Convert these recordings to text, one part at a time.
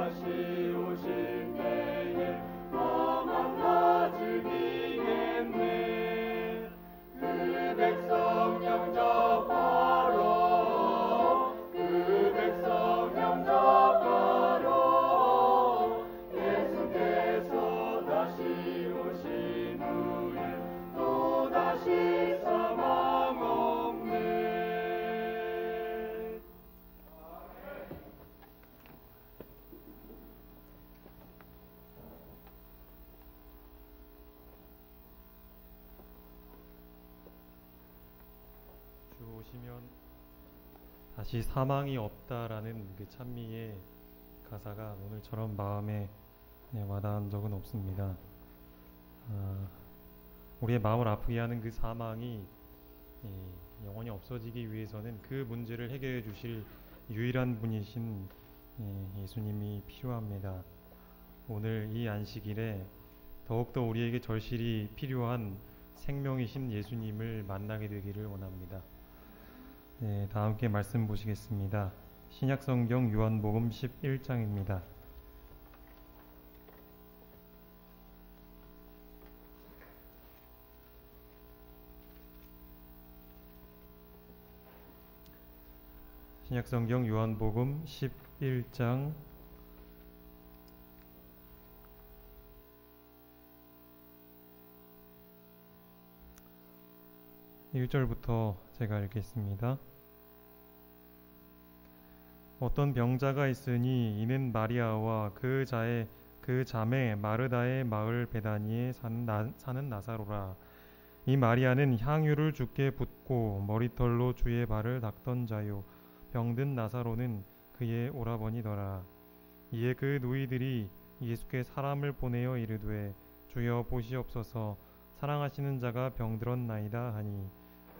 다시 오실 때에 험한 낮을 비겠네. 그 백성 영접하러, 그 백성 영접하러 예수께서 다시 오신 후에 또다시 사망 없네. 주 오시면 다시 사망이 없다라는 그 찬미의 가사가 오늘처럼 마음에 와닿은 적은 없습니다. 우리의 마음을 아프게 하는 그 사망이 영원히 없어지기 위해서는 그 문제를 해결해 주실 유일한 분이신 예수님이 필요합니다. 오늘 이 안식일에 더욱더 우리에게 절실히 필요한 생명이신 예수님을 만나게 되기를 원합니다. 다 함께 말씀 보시겠습니다. 신약성경 요한복음 11장입니다. 신약성경 요한복음 11장 1절부터 제가 읽겠습니다. 어떤 병자가 있으니 이는 마리아와 그 자매 마르다의 마을 베다니에 사는 나사로라. 이 마리아는 향유를 주께 붓고 머리털로 주의 발을 닦던 자요, 병든 나사로는 그의 오라버니더라. 이에 그 누이들이 예수께 사람을 보내어 이르되 주여 보시옵소서, 사랑하시는 자가 병들었나이다 하니,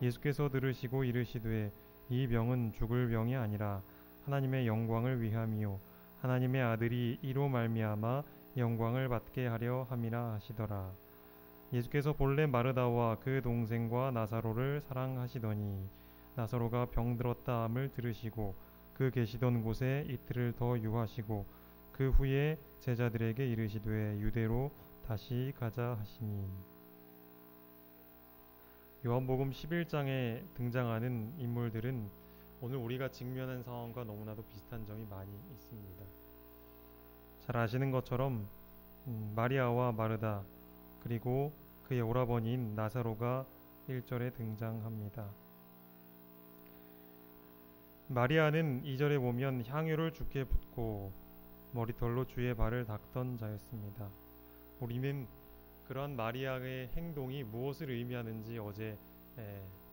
예수께서 들으시고 이르시되 이 병은 죽을 병이 아니라 하나님의 영광을 위함이요 하나님의 아들이 이로 말미암아 영광을 받게 하려 함이라 하시더라. 예수께서 본래 마르다와 그 동생과 나사로를 사랑하시더니 나사로가 병들었다 함을 들으시고 그 계시던 곳에 이틀을 더 유하시고 그 후에 제자들에게 이르시되 유대로 다시 가자 하시니. 요한복음 11장에 등장하는 인물들은 오늘 우리가 직면한 상황과 너무나도 비슷한 점이 많이 있습니다. 잘 아시는 것처럼 마리아와 마르다 그리고 그의 오라버니인 나사로가 1절에 등장합니다. 마리아는 2절에 보면 향유를 주께 붓고 머리털로 주의 발을 닦던 자였습니다. 우리는 그러한 마리아의 행동이 무엇을 의미하는지 어제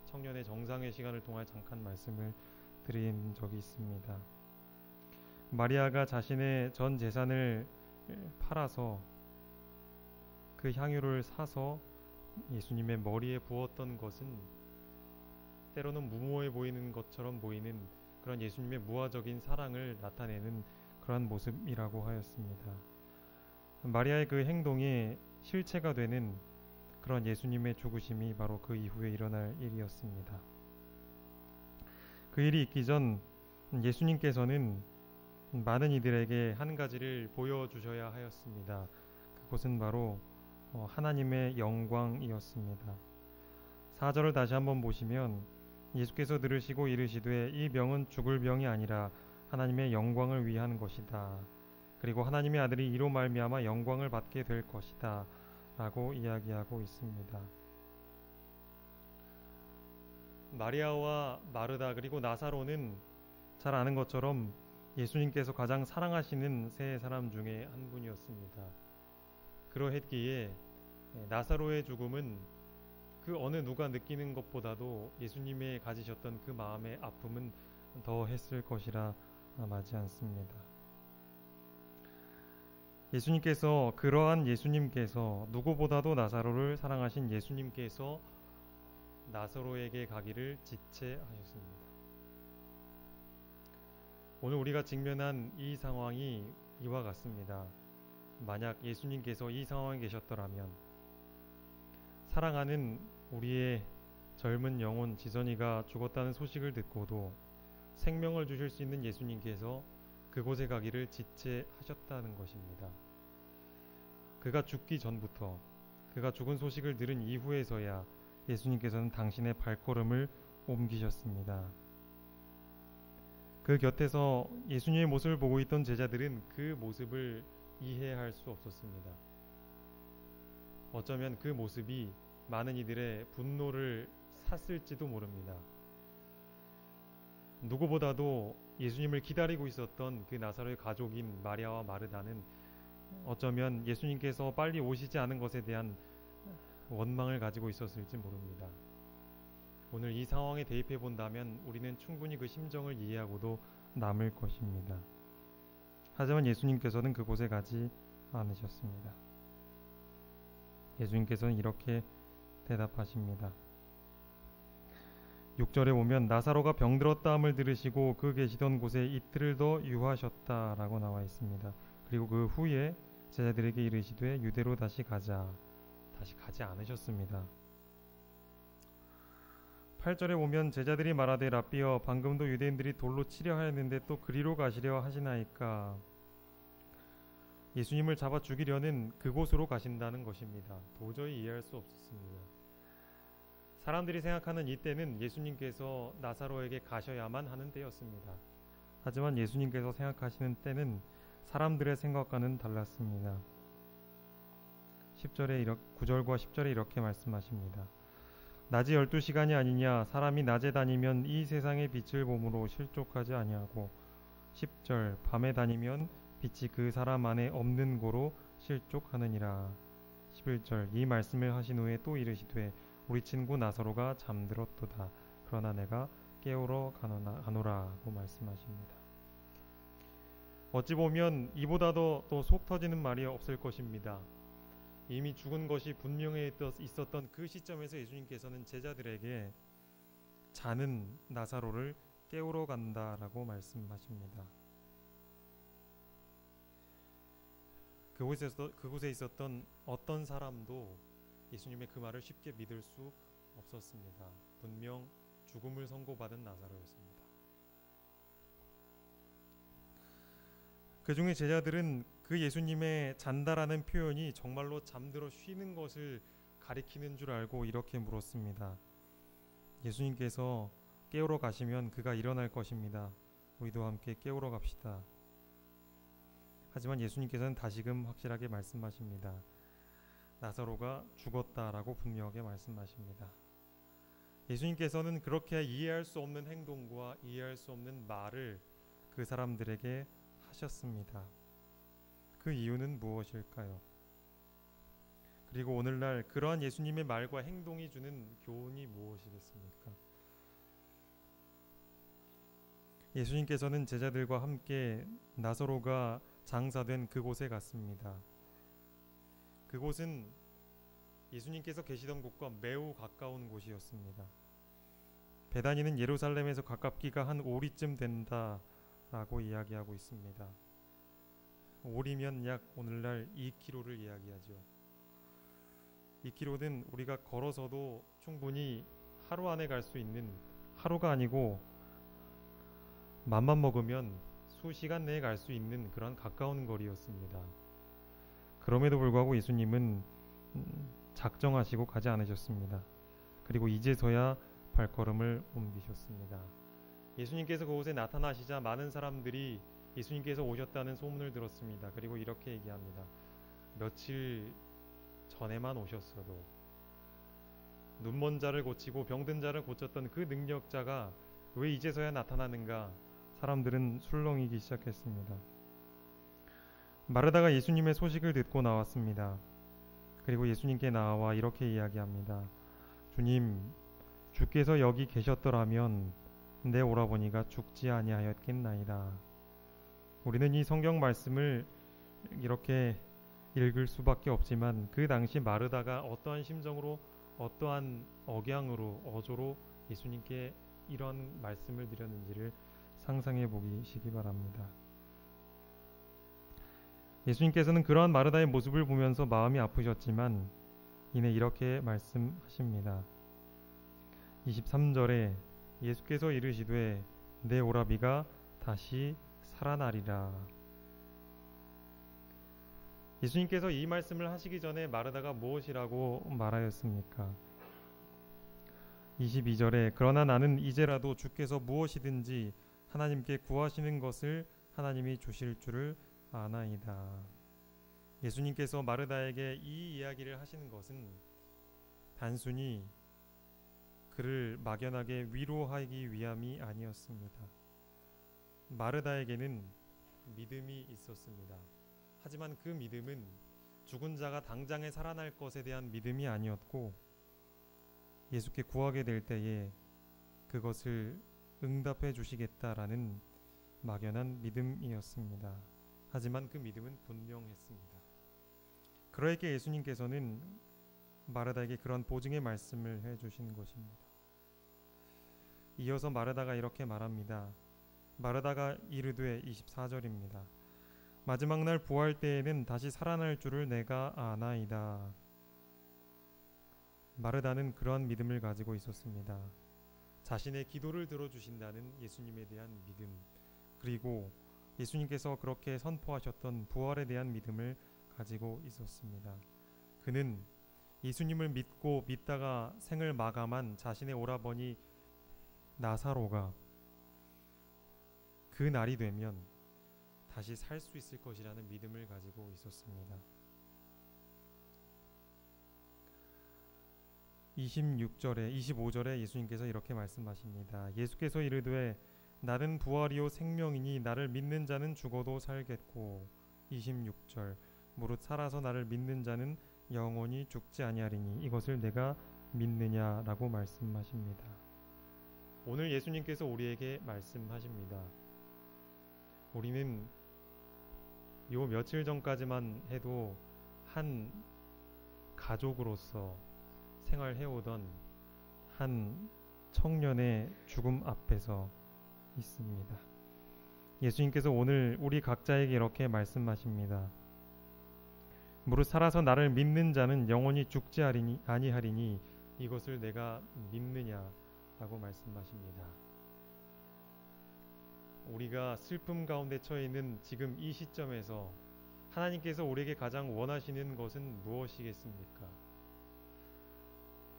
청년의 정상회 시간을 통해 잠깐 말씀을 드린 적이 있습니다. 마리아가 자신의 전 재산을 팔아서 그 향유를 사서 예수님의 머리에 부었던 것은 때로는 무모해 보이는 것처럼 보이는 그런 예수님의 무화적인 사랑을 나타내는 그런 모습이라고 하였습니다. 마리아의 그 행동이 실체가 되는 그런 예수님의 죽으심이 바로 그 이후에 일어날 일이었습니다. 그 일이 있기 전 예수님께서는 많은 이들에게 한 가지를 보여주셔야 하였습니다. 그것은 바로 하나님의 영광이었습니다. 4절을 다시 한번 보시면 예수께서 들으시고 이르시되 이 병은 죽을 병이 아니라 하나님의 영광을 위한 것이다. 그리고 하나님의 아들이 이로 말미암아 영광을 받게 될 것이다 라고 이야기하고 있습니다. 마리아와 마르다 그리고 나사로는 잘 아는 것처럼 예수님께서 가장 사랑하시는 세 사람 중에 한 분이었습니다. 그러했기에 나사로의 죽음은 그 어느 누가 느끼는 것보다도 예수님의 가지셨던 그 마음의 아픔은 더 했을 것이라 마지 않습니다. 그러한 예수님께서 누구보다도 나사로를 사랑하신 예수님께서 나사로에게 가기를 지체하셨습니다. 오늘 우리가 직면한 이 상황이 이와 같습니다. 만약 예수님께서 이 상황에 계셨더라면 사랑하는 우리의 젊은 영혼 지선이가 죽었다는 소식을 듣고도 생명을 주실 수 있는 예수님께서 그곳에 가기를 지체하셨다는 것입니다. 그가 죽기 전부터, 그가 죽은 소식을 들은 이후에서야 예수님께서는 당신의 발걸음을 옮기셨습니다. 그 곁에서 예수님의 모습을 보고 있던 제자들은 그 모습을 이해할 수 없었습니다. 어쩌면 그 모습이 많은 이들의 분노를 샀을지도 모릅니다. 누구보다도 예수님을 기다리고 있었던 그 나사로의 가족인 마리아와 마르다는 어쩌면 예수님께서 빨리 오시지 않은 것에 대한 원망을 가지고 있었을지 모릅니다. 오늘 이 상황에 대입해 본다면 우리는 충분히 그 심정을 이해하고도 남을 것입니다. 하지만 예수님께서는 그곳에 가지 않으셨습니다. 예수님께서는 이렇게 대답하십니다. 6절에 보면 나사로가 병들었다함을 들으시고 그 계시던 곳에 이틀을 더 유하셨다라고 나와 있습니다. 그리고 그 후에 제자들에게 이르시되 유대로 다시 가자. 다시 가지 않으셨습니다. 8절에 보면 제자들이 말하되 라삐여 방금도 유대인들이 돌로 치려 하였는데 또 그리로 가시려 하시나이까. 예수님을 잡아 죽이려는 그곳으로 가신다는 것입니다. 도저히 이해할 수 없었습니다. 사람들이 생각하는 이때는 예수님께서 나사로에게 가셔야만 하는 때였습니다. 하지만 예수님께서 생각하시는 때는 사람들의 생각과는 달랐습니다. 9절과 10절에 이렇게 말씀하십니다. 낮이 12시간이 아니냐 사람이 낮에 다니면 이 세상의 빛을 봄으로 실족하지 아니하고 10절 밤에 다니면 빛이 그 사람 안에 없는 고로 실족하느니라. 11절 이 말씀을 하신 후에 또 이르시되 우리 친구 나사로가 잠들었도다. 그러나 내가 깨우러 가노라고 말씀하십니다. 어찌 보면 이보다도 또 속 터지는 말이 없을 것입니다. 이미 죽은 것이 분명히 있었던 그 시점에서 예수님께서는 제자들에게 자는 나사로를 깨우러 간다라고 말씀하십니다. 그곳에 있었던 어떤 사람도 예수님의 그 말을 쉽게 믿을 수 없었습니다. 분명 죽음을 선고받은 나사로였습니다. 그 중에 제자들은 그 예수님의 잔다라는 표현이 정말로 잠들어 쉬는 것을 가리키는 줄 알고 이렇게 물었습니다. 예수님께서 깨우러 가시면 그가 일어날 것입니다. 우리도 함께 깨우러 갑시다. 하지만 예수님께서는 다시금 확실하게 말씀하십니다. 나사로가 죽었다라고 분명하게 말씀하십니다. 예수님께서는 그렇게 이해할 수 없는 행동과 이해할 수 없는 말을 그 사람들에게 하셨습니다. 그 이유는 무엇일까요? 그리고 오늘날 그러한 예수님의 말과 행동이 주는 교훈이 무엇이겠습니까? 예수님께서는 제자들과 함께 나사로가 장사된 그곳에 갔습니다. 그곳은 예수님께서 계시던 곳과 매우 가까운 곳이었습니다. 베다니는 예루살렘에서 가깝기가 한 오리쯤 된다라고 이야기하고 있습니다. 오리면 약 오늘날 2km를 이야기하죠. 2km는 우리가 걸어서도 충분히 하루 안에 갈 수 있는, 하루가 아니고 맘만 먹으면 수시간 내에 갈 수 있는 그런 가까운 거리였습니다. 그럼에도 불구하고 예수님은 작정하시고 가지 않으셨습니다. 그리고 이제서야 발걸음을 옮기셨습니다. 예수님께서 그곳에 나타나시자 많은 사람들이 예수님께서 오셨다는 소문을 들었습니다. 그리고 이렇게 얘기합니다. 며칠 전에만 오셨어도 눈먼 자를 고치고 병든 자를 고쳤던 그 능력자가 왜 이제서야 나타나는가? 사람들은 술렁이기 시작했습니다. 마르다가 예수님의 소식을 듣고 나왔습니다. 그리고 예수님께 나와 이렇게 이야기합니다. 주님, 주께서 여기 계셨더라면 내 오라버니가 죽지 아니하였겠나이다. 우리는 이 성경 말씀을 이렇게 읽을 수밖에 없지만 그 당시 마르다가 어떠한 심정으로, 어떠한 억양으로, 어조로 예수님께 이런 말씀을 드렸는지를 상상해 보시기 바랍니다. 예수님께서는 그러한 마르다의 모습을 보면서 마음이 아프셨지만 이내 이렇게 말씀하십니다. 23절에 예수께서 이르시되 내 오라비가 다시 살아나리라. 예수님께서 이 말씀을 하시기 전에 마르다가 무엇이라고 말하였습니까? 22절에 그러나 나는 이제라도 주께서 무엇이든지 하나님께 구하시는 것을 하나님이 주실 줄을 아나이다. 예수님께서 마르다에게 이 이야기를 하시는 것은 단순히 그를 막연하게 위로하기 위함이 아니었습니다. 마르다에게는 믿음이 있었습니다. 하지만 그 믿음은 죽은 자가 당장에 살아날 것에 대한 믿음이 아니었고 예수께 구하게 될 때에 그것을 응답해 주시겠다라는 막연한 믿음이었습니다. 하지만 그 믿음은 분명했습니다. 그러기에 예수님께서는 마르다에게 그런 보증의 말씀을 해주신 것입니다. 이어서 마르다가 이렇게 말합니다. 마르다가 이르되 24절입니다. 마지막 날 부활 때에는 다시 살아날 줄을 내가 아나이다. 마르다는 그러한 믿음을 가지고 있었습니다. 자신의 기도를 들어주신다는 예수님에 대한 믿음, 그리고 예수님께서 그렇게 선포하셨던 부활에 대한 믿음을 가지고 있었습니다. 그는 예수님을 믿고 믿다가 생을 마감한 자신의 오라버니 나사로가 그 날이 되면 다시 살 수 있을 것이라는 믿음을 가지고 있었습니다. 25절에 예수님께서 이렇게 말씀하십니다. 예수께서 이르되 나는 부활이요 생명이니 나를 믿는 자는 죽어도 살겠고 26절 무릇 살아서 나를 믿는 자는 영원히 죽지 아니하리니 이것을 내가 믿느냐라고 말씀하십니다. 오늘 예수님께서 우리에게 말씀하십니다. 우리는 요 며칠 전까지만 해도 한 가족으로서 생활해오던 한 청년의 죽음 앞에서 있습니다. 예수님께서 오늘 우리 각자에게 이렇게 말씀하십니다. 무릇 살아서 나를 믿는 자는 영원히 죽지 아니하리니 이것을 내가 믿느냐라고 말씀하십니다. 우리가 슬픔 가운데 처해 있는 지금 이 시점에서 하나님께서 우리에게 가장 원하시는 것은 무엇이겠습니까?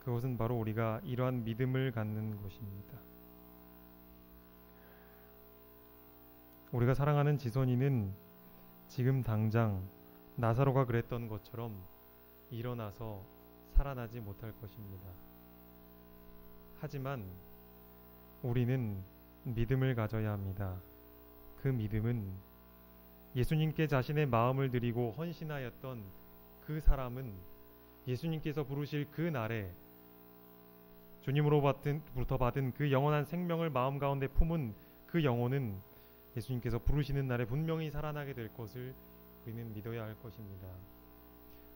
그것은 바로 우리가 이러한 믿음을 갖는 것입니다. 우리가 사랑하는 지선이는 지금 당장 나사로가 그랬던 것처럼 일어나서 살아나지 못할 것입니다. 하지만 우리는 믿음을 가져야 합니다. 그 믿음은 예수님께 자신의 마음을 드리고 헌신하였던 그 사람은 예수님께서 부르실 그 날에 주님으로부터 받은 그 영원한 생명을 마음 가운데 품은 그 영혼은 예수님께서 부르시는 날에 분명히 살아나게 될 것을 우리는 믿어야 할 것입니다.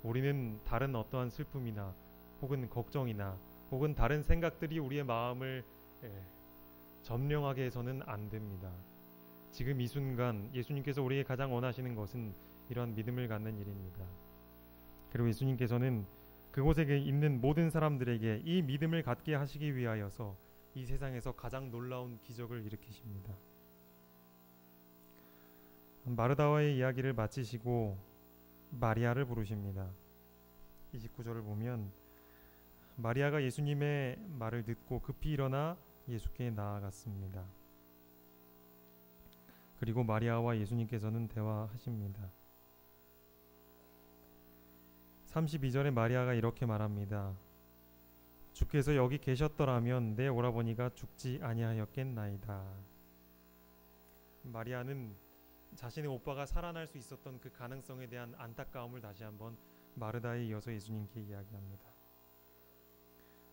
우리는 다른 어떠한 슬픔이나 혹은 걱정이나 혹은 다른 생각들이 우리의 마음을 점령하게 해서는 안 됩니다. 지금 이 순간 예수님께서 우리에게 가장 원하시는 것은 이러한 믿음을 갖는 일입니다. 그리고 예수님께서는 그곳에 있는 모든 사람들에게 이 믿음을 갖게 하시기 위하여서 이 세상에서 가장 놀라운 기적을 일으키십니다. 마르다와의 이야기를 마치시고 마리아를 부르십니다. 29절을 보면 마리아가 예수님의 말을 듣고 급히 일어나 예수께 나아갔습니다. 그리고 마리아와 예수님께서는 대화하십니다. 32절에 마리아가 이렇게 말합니다. 주께서 여기 계셨더라면 내 오라버니가 죽지 아니하였겠나이다. 마리아는 자신의 오빠가 살아날 수 있었던 그 가능성에 대한 안타까움을 다시 한번 마르다에 이어서 예수님께 이야기합니다.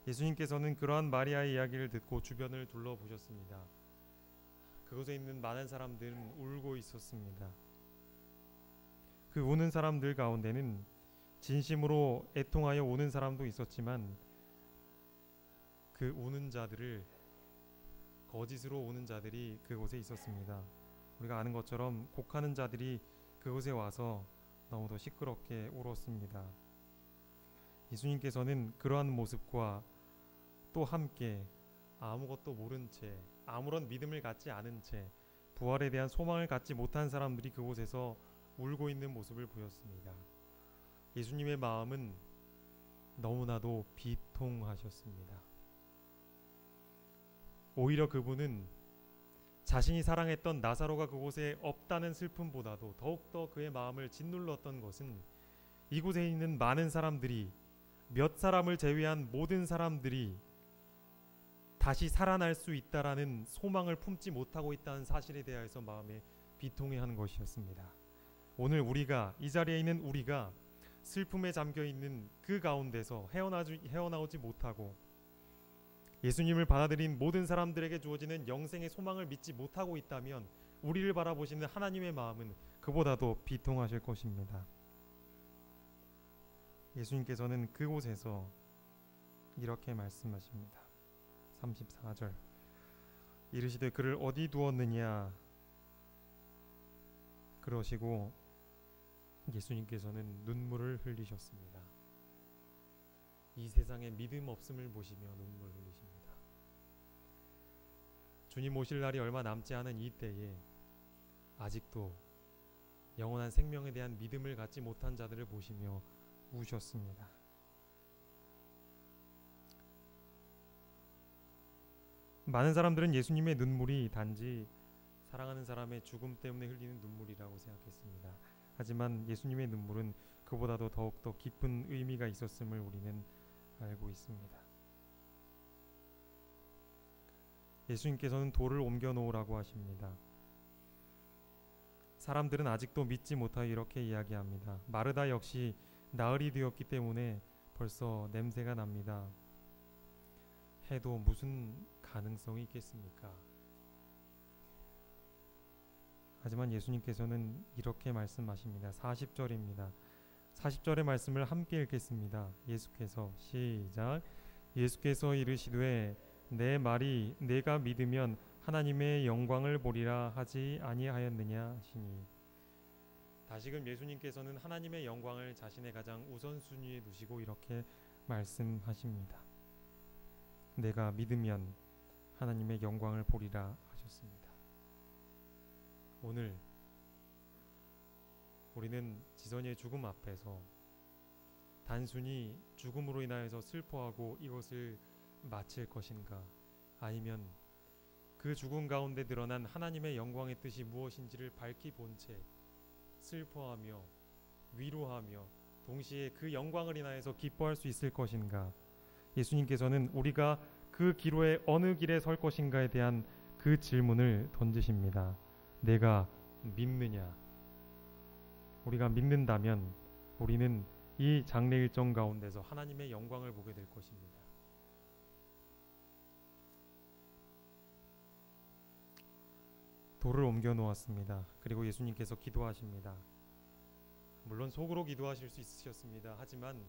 예수님께서는 그러한 마리아의 이야기를 듣고 주변을 둘러보셨습니다. 그곳에 있는 많은 사람들은 울고 있었습니다. 그 우는 사람들 가운데는 진심으로 애통하여 우는 사람도 있었지만 그 우는 자들을 거짓으로 우는 자들이 그곳에 있었습니다. 우리가 아는 것처럼 곡하는 자들이 그곳에 와서 너무도 시끄럽게 울었습니다. 예수님께서는 그러한 모습과 또 함께 아무것도 모른 채 아무런 믿음을 갖지 않은 채 부활에 대한 소망을 갖지 못한 사람들이 그곳에서 울고 있는 모습을 보였습니다. 예수님의 마음은 너무나도 비통하셨습니다. 오히려 그분은 자신이 사랑했던 나사로가 그곳에 없다는 슬픔보다도 더욱더 그의 마음을 짓눌렀던 것은 이곳에 있는 많은 사람들이, 몇 사람을 제외한 모든 사람들이 다시 살아날 수 있다라는 소망을 품지 못하고 있다는 사실에 대하여서 마음에 비통해하는 것이었습니다. 오늘 우리가, 이 자리에 있는 우리가 슬픔에 잠겨있는 그 가운데서 헤어나오지 못하고 예수님을 받아들인 모든 사람들에게 주어지는 영생의 소망을 믿지 못하고 있다면 우리를 바라보시는 하나님의 마음은 그보다도 비통하실 것입니다. 예수님께서는 그곳에서 이렇게 말씀하십니다. 34절, 이르시되 그를 어디 두었느냐 그러시고 예수님께서는 눈물을 흘리셨습니다. 이 세상의 믿음 없음을 보시며 눈물을 흘리십니다. 주님 오실 날이 얼마 남지 않은 이 때에 아직도 영원한 생명에 대한 믿음을 갖지 못한 자들을 보시며 우셨습니다. 많은 사람들은 예수님의 눈물이 단지 사랑하는 사람의 죽음 때문에 흘리는 눈물이라고 생각했습니다. 하지만 예수님의 눈물은 그보다도 더욱더 깊은 의미가 있었음을 우리는 알고 있습니다. 예수님께서는 돌을 옮겨 놓으라고 하십니다. 사람들은 아직도 믿지 못하여 이렇게 이야기합니다. 마르다 역시 나흘이 되었기 때문에 벌써 냄새가 납니다. 해도 무슨 가능성이 있겠습니까? 하지만 예수님께서는 이렇게 말씀하십니다. 40절입니다. 40절의 말씀을 함께 읽겠습니다. 예수께서 시작. 예수께서 이르시되 내 말이 내가 믿으면 하나님의 영광을 보리라 하지 아니하였느냐 하시니. 다시금 예수님께서는 하나님의 영광을 자신의 가장 우선순위에 두시고 이렇게 말씀하십니다. 내가 믿으면 하나님의 영광을 보리라 하셨습니다. 오늘 우리는 지선이의 죽음 앞에서 단순히 죽음으로 인하여서 슬퍼하고 이것을 마칠 것인가, 아니면 그 죽음 가운데 드러난 하나님의 영광의 뜻이 무엇인지를 밝히 본 채 슬퍼하며 위로하며 동시에 그 영광을 인하여서 기뻐할 수 있을 것인가. 예수님께서는 우리가 그 기로에 어느 길에 설 것인가에 대한 그 질문을 던지십니다. 내가 믿느냐? 우리가 믿는다면 우리는 이 장례 일정 가운데서 하나님의 영광을 보게 될 것입니다. 돌을 옮겨 놓았습니다. 그리고 예수님께서 기도하십니다. 물론 속으로 기도하실 수 있으셨습니다. 하지만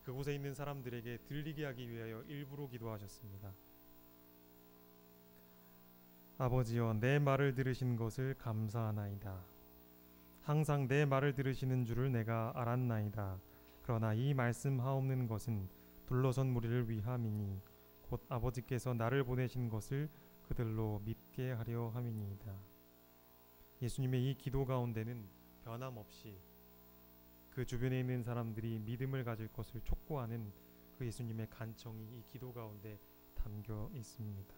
그곳에 있는 사람들에게 들리게 하기 위하여 일부러 기도하셨습니다. 아버지여, 내 말을 들으신 것을 감사하나이다. 항상 내 말을 들으시는 줄을 내가 알았나이다. 그러나 이 말씀하옵는 것은 둘러선 무리를 위함이니 곧 아버지께서 나를 보내신 것을 그들로 믿게 하려 함이니이다. 예수님의 이 기도 가운데는 변함없이 그 주변에 있는 사람들이 믿음을 가질 것을 촉구하는 그 예수님의 간청이 이 기도 가운데 담겨 있습니다.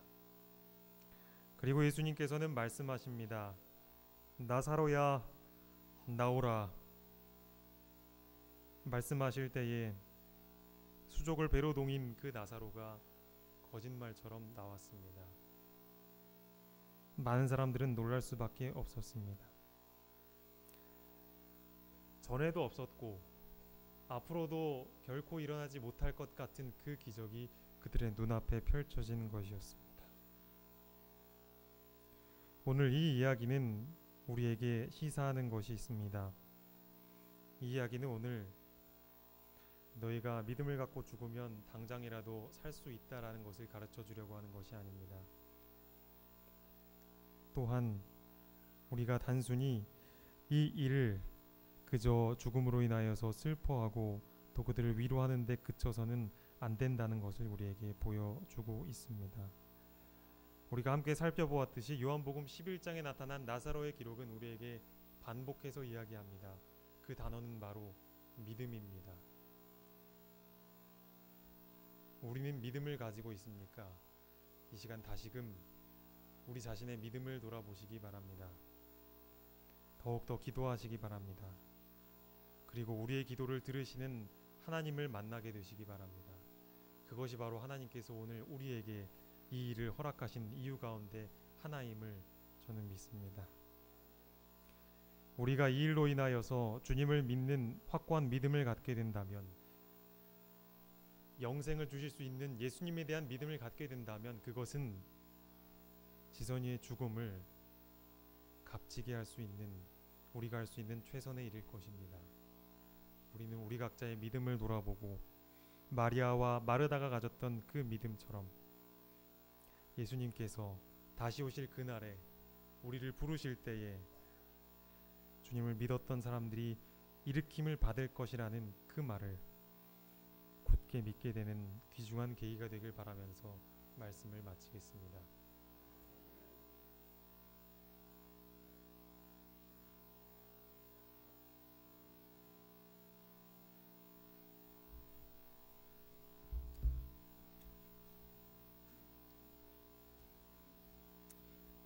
그리고 예수님께서는 말씀하십니다. 나사로야, 나오라. 말씀하실 때에 수족을 배로 동인 그 나사로가 거짓말처럼 나왔습니다. 많은 사람들은 놀랄 수밖에 없었습니다. 전에도 없었고 앞으로도 결코 일어나지 못할 것 같은 그 기적이 그들의 눈앞에 펼쳐진 것이었습니다. 오늘 이 이야기는 우리에게 시사하는 것이 있습니다. 이 이야기는 오늘 너희가 믿음을 갖고 죽으면 당장이라도 살 수 있다라는 것을 가르쳐 주려고 하는 것이 아닙니다. 또한 우리가 단순히 이 일을 그저 죽음으로 인하여서 슬퍼하고 또 그들을 위로하는 데 그쳐서는 안 된다는 것을 우리에게 보여주고 있습니다. 우리가 함께 살펴보았듯이 요한복음 11장에 나타난 나사로의 기록은 우리에게 반복해서 이야기합니다. 그 단어는 바로 믿음입니다. 우리는 믿음을 가지고 있습니까? 이 시간 다시금 우리 자신의 믿음을 돌아보시기 바랍니다. 더욱더 기도하시기 바랍니다. 그리고 우리의 기도를 들으시는 하나님을 만나게 되시기 바랍니다. 그것이 바로 하나님께서 오늘 우리에게 이 일을 허락하신 이유 가운데 하나임을 저는 믿습니다. 우리가 이 일로 인하여서 주님을 믿는 확고한 믿음을 갖게 된다면, 영생을 주실 수 있는 예수님에 대한 믿음을 갖게 된다면, 그것은 지선이의 죽음을 값지게 할 수 있는, 우리가 할 수 있는 최선의 일일 것입니다. 우리는 우리 각자의 믿음을 돌아보고 마리아와 마르다가 가졌던 그 믿음처럼 예수님께서 다시 오실 그날에 우리를 부르실 때에 주님을 믿었던 사람들이 일으킴을 받을 것이라는 그 말을 굳게 믿게 되는 귀중한 계기가 되길 바라면서 말씀을 마치겠습니다.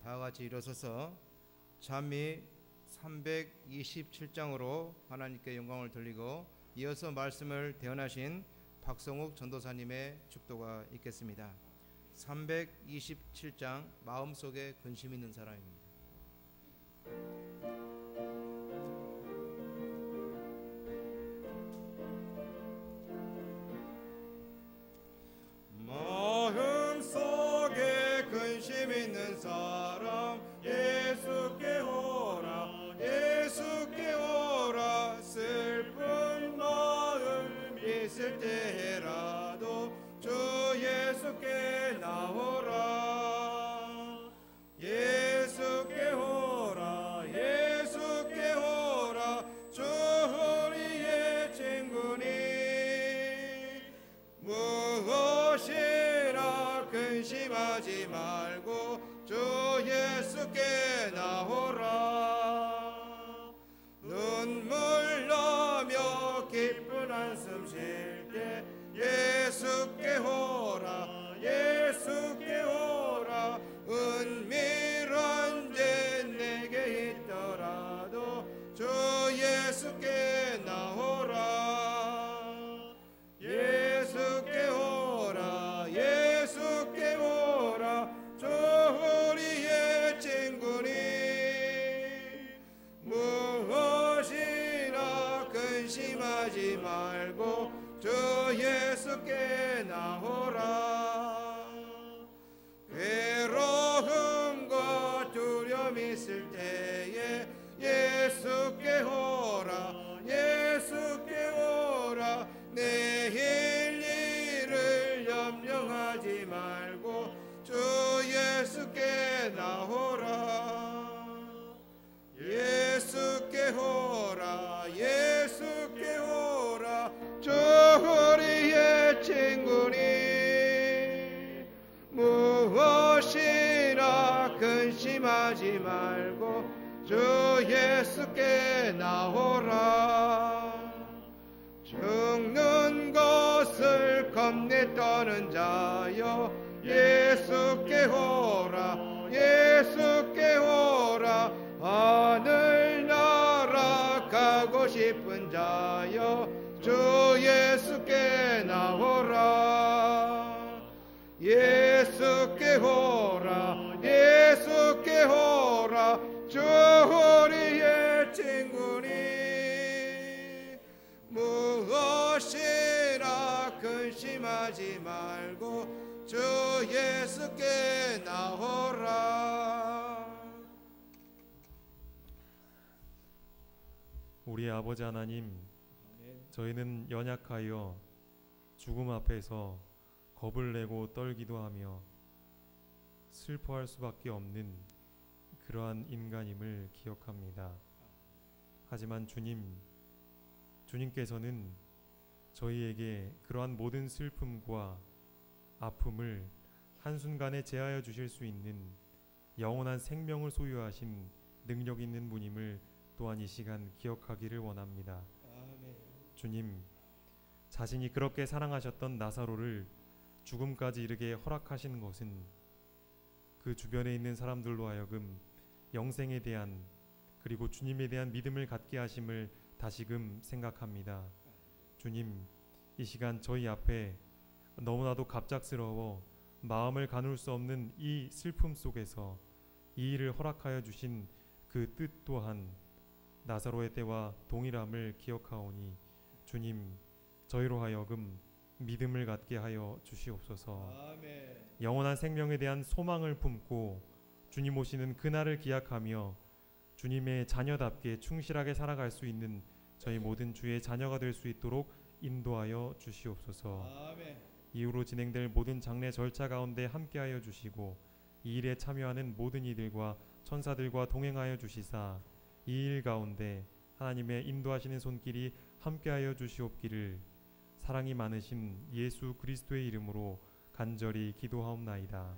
다 같이 일어서서 찬미 327장으로 하나님께 영광을 돌리고 이어서 말씀을 대언하신 박성욱 전도사님의 축도가 있겠습니다. 327장 마음속에 근심 있는 사람입니다. 마음속에 근심 있는 사람 예수께 오라 예수께 오라 슬픈 마음 있을 때라도 주 예수께 나오라 예수께 오라 예수께 오라 주 우리의 친구니 무엇이나 근심하지 말고 주 예수께 나오라 눈물 나며 기쁜 한숨 쉴 때 예수께 오라 예수께 오라 은밀한 데 내게 있더라도 주 예수께 나오라 예수께 오라 예수께 오라 주 우리의 친구니 무엇이나 근심하지 말고 주 예수께 나오라 괴로움과 두려움 있을 때에 예수께 오라 예수께 오라 내일 일을 염려하지 말고 주 예수께 나오라 예수께 오라 예수께 오라 주 우리의 친구니 무엇이나 근심하지 말고 주 예수께 나오라 죽는 것을 겁내 떠는 자여 예수께 오라 예수께 오라 하늘나라 가고 싶은 자여 주 예수께 나오라 예수께 오라 예수께 오라 주 우리의 친구니 무엇이나 근심하지 말고 주 예수께 나오라 우리 아버지 하나님, 저희는 연약하여 죽음 앞에서 겁을 내고 떨기도 하며 슬퍼할 수밖에 없는 그러한 인간임을 기억합니다. 하지만 주님께서는 저희에게 그러한 모든 슬픔과 아픔을 한순간에 제하여 주실 수 있는 영원한 생명을 소유하신 능력 있는 분임을 또한 이 시간 기억하기를 원합니다. 주님, 자신이 그렇게 사랑하셨던 나사로를 죽음까지 이르게 허락하신 것은 그 주변에 있는 사람들로 하여금 영생에 대한 그리고 주님에 대한 믿음을 갖게 하심을 다시금 생각합니다. 주님, 이 시간 저희 앞에 너무나도 갑작스러워 마음을 가눌 수 없는 이 슬픔 속에서 이 일을 허락하여 주신 그 뜻 또한 나사로의 때와 동일함을 기억하오니 주님, 저희로 하여금 믿음을 갖게 하여 주시옵소서. 아멘. 영원한 생명에 대한 소망을 품고 주님 오시는 그날을 기약하며 주님의 자녀답게 충실하게 살아갈 수 있는 저희 모든 주의 자녀가 될 수 있도록 인도하여 주시옵소서. 아멘. 이후로 진행될 모든 장례 절차 가운데 함께하여 주시고 이 일에 참여하는 모든 이들과 천사들과 동행하여 주시사 이 일 가운데 하나님의 인도하시는 손길이 함께하여 주시옵기를 사랑이 많으신 예수 그리스도의 이름으로 간절히 기도하옵나이다.